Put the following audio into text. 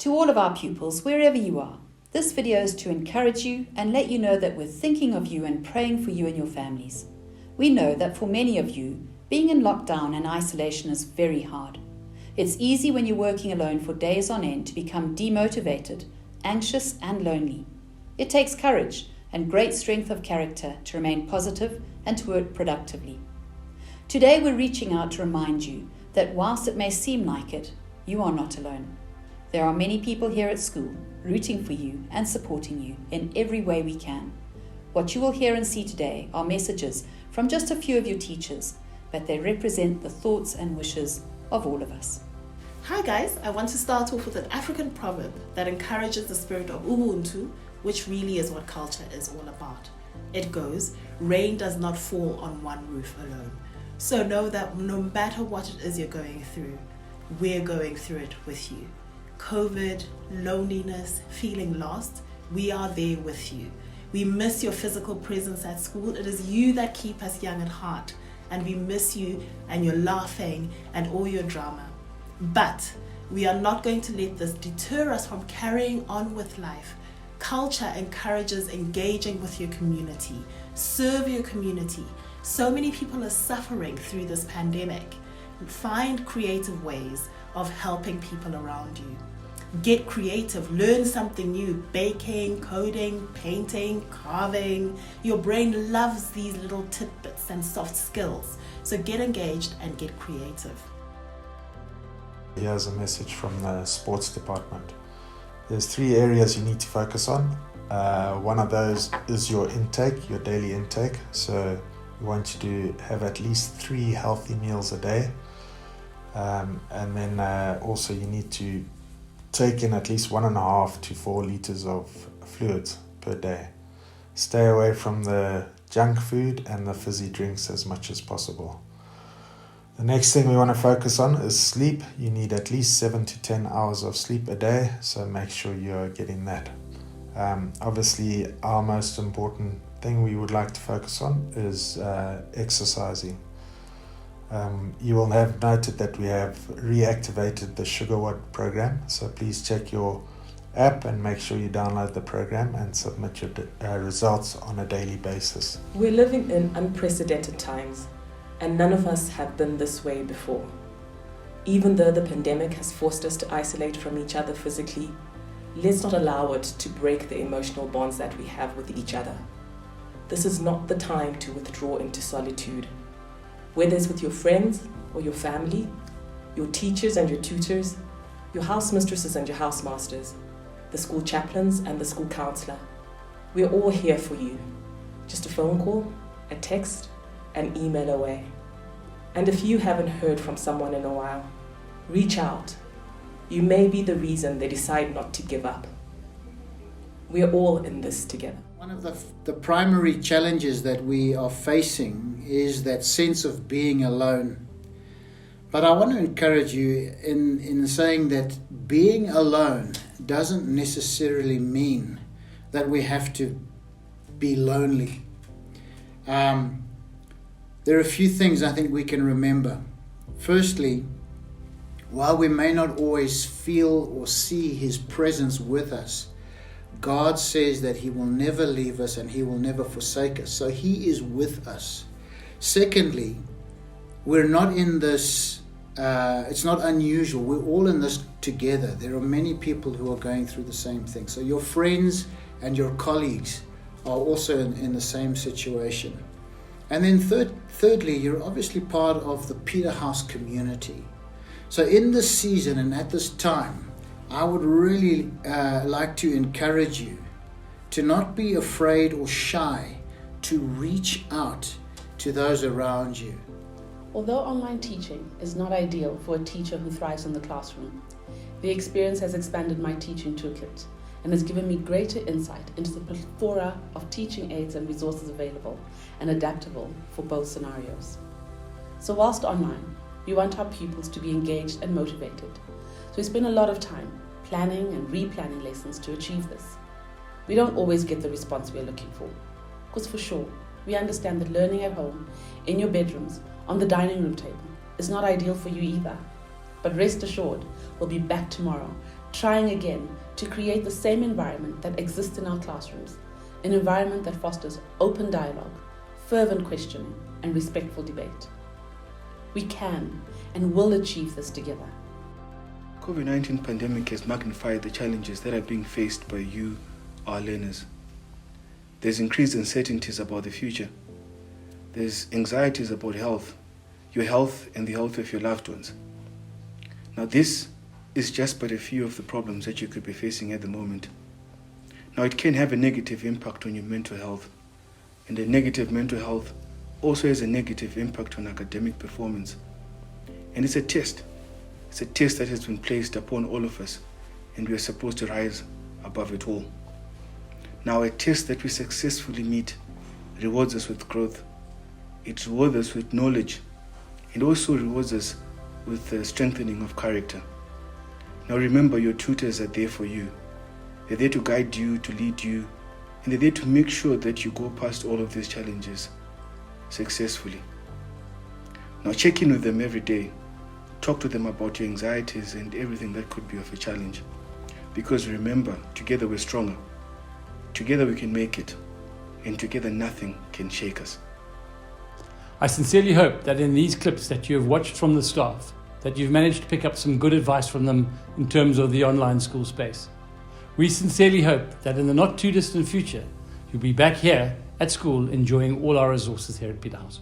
To all of our pupils, wherever you are, this video is to encourage you and let you know that we're thinking of you and praying for you and your families. We know that for many of you, being in lockdown and isolation is very hard. It's easy when you're working alone for days on end to become demotivated, anxious and lonely. It takes courage and great strength of character to remain positive and to work productively. Today we're reaching out to remind you that whilst it may seem like it, you are not alone. There are many people here at school rooting for you and supporting you in every way we can. What you will hear and see today are messages from just a few of your teachers, but they represent the thoughts and wishes of all of us. Hi guys, I want to start off with an African proverb that encourages the spirit of Ubuntu, which really is what culture is all about. It goes, rain does not fall on one roof alone. So know that no matter what it is you're going through, we're going through it with you. COVID, loneliness, feeling lost, we are there with you. We miss your physical presence at school. It is you that keep us young at heart, and we miss you and your laughing and all your drama. But we are not going to let this deter us from carrying on with life. Culture encourages engaging with your community. Serve your community. So many people are suffering through this pandemic. Find creative ways of helping people around you. Get creative, learn something new, baking, coding, painting, carving. Your brain loves these little tidbits and soft skills. So get engaged and get creative. Here's a message from the sports department. There's 3 areas you need to focus on. One of those is your intake, your daily intake. So you want you to have at least 3 healthy meals a day. And then also you need to take in at least 1.5 to 4 liters of fluids per day. Stay away from the junk food and the fizzy drinks as much as possible. The next thing we want to focus on is sleep. You need at least 7 to 10 hours of sleep a day, so make sure you're getting that. Obviously, our most important thing we would like to focus on is exercising. You will have noted that we have reactivated the Sugar Watt program, so please check your app and make sure you download the program and submit your results on a daily basis. We're living in unprecedented times, and none of us have been this way before. Even though the pandemic has forced us to isolate from each other physically, let's not allow it to break the emotional bonds that we have with each other. This is not the time to withdraw into solitude. Whether it's with your friends or your family, your teachers and your tutors, your house mistresses and your housemasters, the school chaplains and the school counselor, we're all here for you. Just a phone call, a text, an email away. And if you haven't heard from someone in a while, reach out. You may be the reason they decide not to give up. We're all in this together. One of the primary challenges that we are facing is that sense of being alone. But I want to encourage you in saying that being alone doesn't necessarily mean that we have to be lonely. There are a few things I think we can remember. Firstly, while we may not always feel or see His presence with us, God says that He will never leave us and He will never forsake us. So He is with us. Secondly, we're not in this, it's not unusual. We're all in this together. There are many people who are going through the same thing. So your friends and your colleagues are also in the same situation. And then thirdly, you're obviously part of the Peterhouse community. So in this season and at this time, I would really like to encourage you to not be afraid or shy to reach out to those around you. Although online teaching is not ideal for a teacher who thrives in the classroom, the experience has expanded my teaching toolkit and has given me greater insight into the plethora of teaching aids and resources available and adaptable for both scenarios. So whilst online, we want our pupils to be engaged and motivated. So we spend a lot of time planning and replanning lessons to achieve this. We don't always get the response we are looking for, because for sure, we understand that learning at home, in your bedrooms, on the dining room table, is not ideal for you either. But rest assured, we'll be back tomorrow, trying again to create the same environment that exists in our classrooms, an environment that fosters open dialogue, fervent questioning, and respectful debate. We can and will achieve this together. COVID-19 pandemic has magnified the challenges that are being faced by you, our learners. There's increased uncertainties about the future. There's anxieties about health, your health and the health of your loved ones. Now this is just but a few of the problems that you could be facing at the moment. Now it can have a negative impact on your mental health, and a negative mental health also has a negative impact on academic performance. And it's a test. It's a test that has been placed upon all of us, and we are supposed to rise above it all. Now, a test that we successfully meet rewards us with growth. It rewards us with knowledge, and also rewards us with the strengthening of character. Now remember, your tutors are there for you. They're there to guide you, to lead you, and they're there to make sure that you go past all of these challenges successfully. Now check in with them every day. Talk to them about your anxieties and everything that could be of a challenge. Because remember, together we're stronger. Together we can make it. And together nothing can shake us. I sincerely hope that in these clips that you have watched from the staff, that you've managed to pick up some good advice from them in terms of the online school space. We sincerely hope that in the not too distant future, you'll be back here at school enjoying all our resources here at Peterhouse.